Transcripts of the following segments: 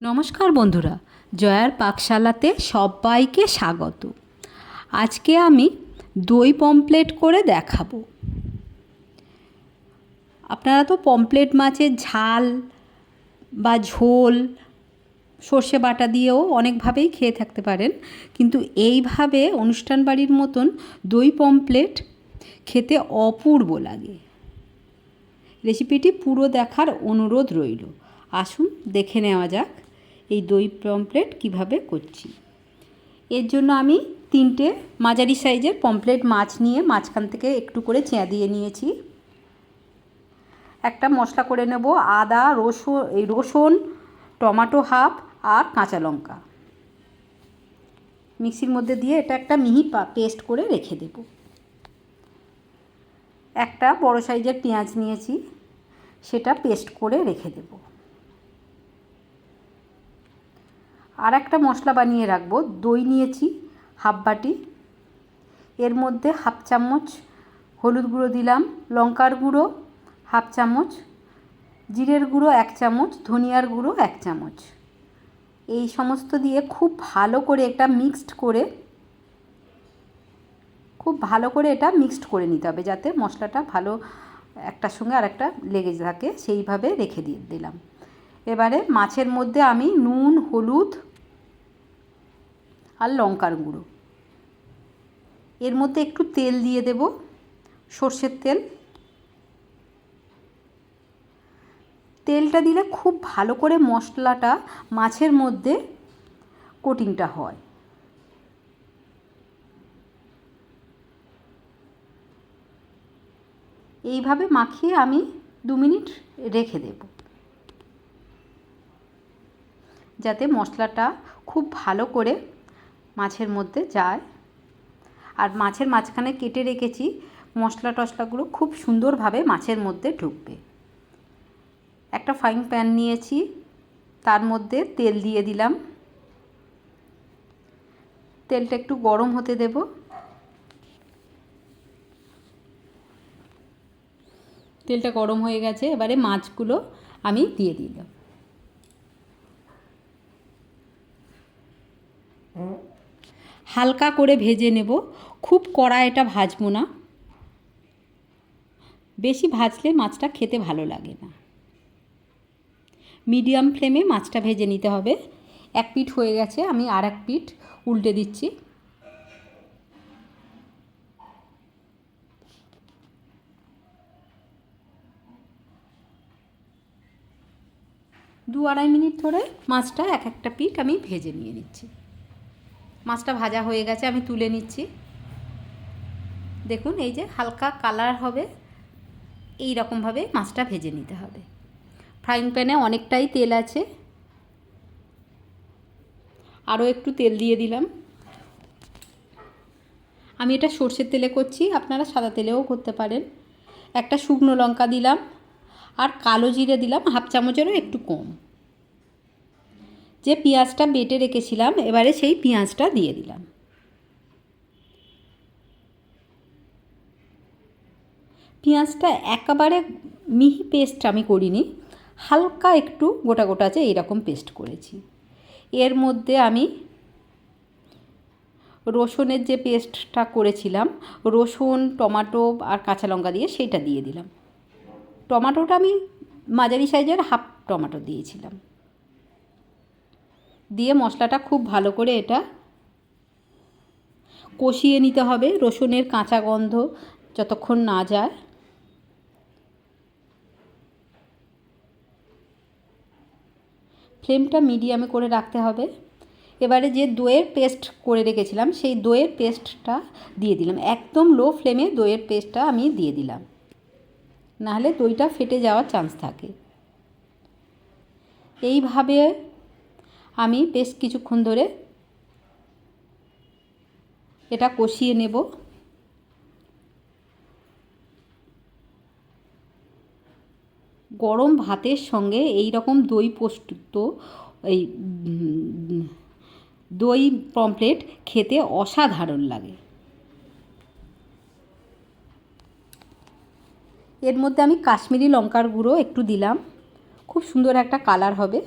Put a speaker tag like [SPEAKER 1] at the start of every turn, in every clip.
[SPEAKER 1] নমস্কার বন্ধুরা, জয়ার পাকশালাতে সবাইকে স্বাগত। আজকে আমি দই পমফ্রেট করে দেখাবো। আপনারা তো পমফ্রেট মাছের ঝাল বা ঝোল সর্ষে বাটা দিয়েও অনেকভাবেই খেয়ে থাকতে পারেন, কিন্তু এইভাবে অনুষ্ঠান বাড়ির মতন দই পমফ্রেট খেতে অপূর্ব লাগে। রেসিপিটি পুরো দেখার অনুরোধ রইল। আসুন দেখে নেওয়া যাক এই দই পমফ্রেট কীভাবে করছি। এর জন্য আমি 3টে মাঝারি সাইজের পমফ্রেট মাছ নিয়ে মাঝখান থেকে একটু করে চেঁয়া দিয়ে নিয়েছি। একটা মশলা করে নেব, আদা রসুন টমেটো হাফ আর কাঁচা লঙ্কা মিক্সির মধ্যে দিয়ে এটা একটা মিহি পেস্ট করে রেখে দেব। একটা বড় সাইজের পেঁয়াজ নিয়েছি, সেটা পেস্ট করে রেখে দেব। আর একটা মশলা বানিয়ে রাখবো। দই নিয়েছি হাফ বাটি, এর মধ্যে হাফ চামচ হলুদ গুঁড়ো দিলাম, লঙ্কার গুঁড়ো হাফ চামচ, জিরের গুঁড়ো 1 চামচ, ধনিয়ার গুঁড়ো 1 চামচ। এই সমস্ত দিয়ে খুব ভালো করে এটা মিক্সড করে নিতে হবে, যাতে মশলাটা ভালো একটার সঙ্গে আরেকটা লেগে থাকে, সেইভাবে রেখে দিলাম। এবারে মাছের মধ্যে আমি নুন, হলুদ আর লঙ্কার গুঁড়ো, এর মধ্যে একটু তেল দিয়ে দেব, সর্ষের তেল। তেলটা দিলে খুব ভালো করে মশলাটা মাছের মধ্যে কোটিংটা হয়। এইভাবে মাখিয়ে আমি 2 মিনিট রেখে দেব, যাতে মশলাটা খুব ভালো করে মাছের মধ্যে যায়। আর মাছের মাঝখানে কেটে রেখেছি, মশলাগুলো খুব সুন্দরভাবে মাছের মধ্যে ঢুকবে। একটা ফ্রাইং প্যান নিয়েছি, তার মধ্যে তেল দিয়ে দিলাম। তেলটা একটু গরম হতে দেব। তেলটা গরম হয়ে গেছে, এবারে মাছগুলো আমি দিয়ে দিলাম। হালকা করে ভেজে নেব, খুব কড়া এটা ভাজবো না, বেশি ভাজলে মাছটা খেতে ভালো লাগে না। মিডিয়াম ফ্লেমে মাছটা ভেজে নিতে হবে। এক পিঠ হয়ে গেছে, আমি আর এক পিঠ উল্টে দিচ্ছি। দু আড়াই মিনিট ধরে মাছটা একটা পিঠ আমি ভেজে নিয়ে নিচ্ছি। মাছটা ভাজা হয়ে গেছে, আমি তুলে নিচ্ছি। দেখুন, এই যে হালকা কালার হবে, এই রকমভাবে মাছটা ভেজে নিতে হবে। ফ্রাইং প্যানে অনেকটাই তেল আছে, আরও একটু তেল দিয়ে দিলাম। আমি এটা সর্ষের তেলে করছি, আপনারা সাদা তেলেও করতে পারেন। একটা শুকনো লঙ্কা দিলাম, আর কালো জিরে দিলাম হাফ চামচেরও একটু কম। যে পেঁয়াজটা বেটে রেখেছিলাম, এবারে সেই পেঁয়াজটা দিয়ে দিলাম। পেঁয়াজটা একেবারে মিহি পেস্ট আমি করিনি, হালকা একটু গোটা গোটা আছে এইরকম পেস্ট করেছি। এর মধ্যে আমি রসুনের যে পেস্টটা করেছিলাম, রসুন টমেটো আর কাঁচা লঙ্কা দিয়ে সেইটা দিয়ে দিলাম। টমেটোটা আমি মাঝারি সাইজের হাফ টমেটো দিয়েছিলাম। দিয়ে মশলাটা খুব ভালো করে এটা কষিয়ে নিতে হবে, রসুনের কাঁচা গন্ধ যতক্ষণ না যায়। ফ্লেমটা মিডিয়ামে করে রাখতে হবে। এবারে যে দইয়ের পেস্ট করে রেখেছিলাম, সেই দইয়ের পেস্টটা দিয়ে দিলাম। একদম লো ফ্লেমে দইয়ের পেস্টটা আমি দিয়ে দিলাম, নাহলে দইটা ফেটে যাওয়ার চান্স থাকে। এইভাবে আমি বেশ কিছুক্ষণ ধরে এটা কষিয়ে নেব। গরম ভাতের সঙ্গে এই রকম দই প্রস্তুত এই দই পমফ্রেট খেতে অসাধারণ লাগে। এর মধ্যে আমি কাশ্মীরি লঙ্কার গুঁড়ো একটু দিলাম, খুব সুন্দর একটা কালার হবে।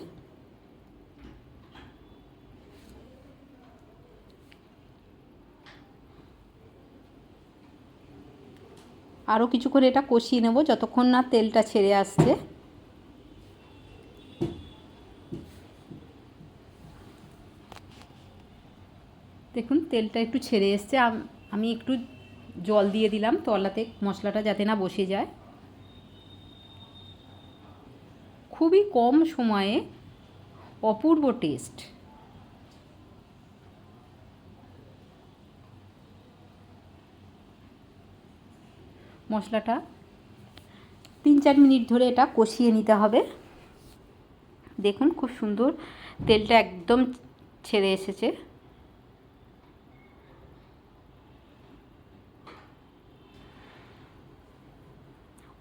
[SPEAKER 1] আরও কিছুক্ষণ এটা কষিয়ে নেব যতক্ষণ না তেলটা ছেড়ে আসছে। দেখুন তেলটা একটু ছেড়ে এসছে। আমি একটু জল দিয়ে দিলাম তলাতে মশলাটা যাতে না বসে যায়। খুবই কম সময়ে অপূর্ব টেস্ট। মশলাটা 3-4 মিনিট ধরে এটা কষিয়ে নিতে হবে। দেখুন খুব সুন্দর তেলটা একদম ছেড়ে এসেছে।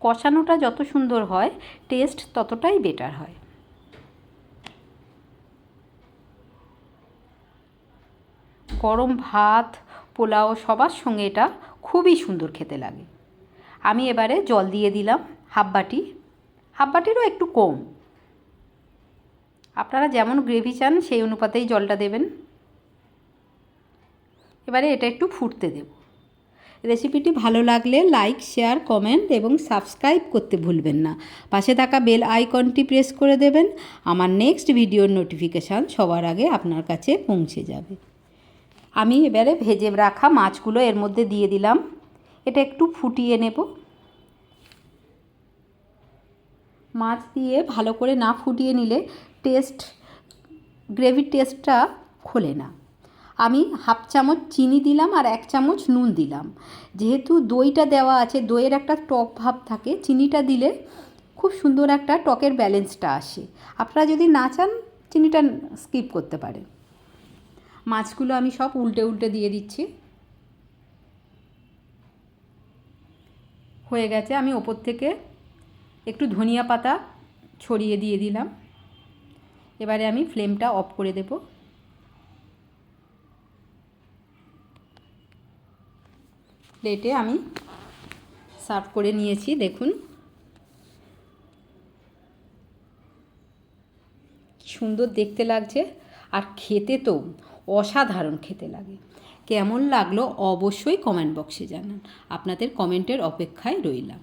[SPEAKER 1] কষানোটা যত সুন্দর হয় টেস্ট ততটাই বেটার হয়। গরম ভাত, পোলাও সবার সঙ্গে এটা খুবই সুন্দর খেতে লাগে। আমি এবারে জল দিয়ে দিলাম হাফ বাটিরও একটু কম। আপনারা যেমন গ্রেভি চান সেই অনুপাতেই জলটা দেবেন। এবারে এটা একটু ফুটতে দেব। রেসিপিটি ভালো লাগলে লাইক, শেয়ার, কমেন্ট এবং সাবস্ক্রাইব করতে ভুলবেন না। পাশে থাকা বেল আইকনটি প্রেস করে দেবেন। আমার নেক্সট ভিডিওর নোটিফিকেশান সবার আগে আপনার কাছে পৌঁছে যাবে। আমি এবারে ভেজে রাখা মাছগুলো এর মধ্যে দিয়ে দিলাম। এটা একটু ফুটিয়ে নেব। মাছ দিয়ে ভালো করে না ফুটিয়ে নিলে গ্রেভির টেস্টটা খোলে না। আমি হাফ চামচ চিনি দিলাম আর 1 চামচ নুন দিলাম। যেহেতু দইটা দেওয়া আছে, দইয়ের একটা টক ভাব থাকে, চিনিটা দিলে খুব সুন্দর একটা টকের ব্যালেন্সটা আসে। আপনারা যদি না চান চিনিটা স্কিপ করতে পারেন। মাছগুলো আমি সব উল্টে দিয়ে দিচ্ছি। হয়ে গেছে। আমি ওপর থেকে একটু ধনিয়া পাতা ছড়িয়ে দিয়ে দিলাম। এবারে আমি ফ্লেমটা অফ করে দেব। প্লেটে আমি সার্ভ করে নিয়েছি। দেখুন সুন্দর দেখতে লাগছে আর খেতে তো অসাধারণ খেতে লাগে। কেমন লাগলো অবশ্যই কমেন্ট বক্সে জানান। আপনাদের কমেন্টের অপেক্ষায় রইলাম।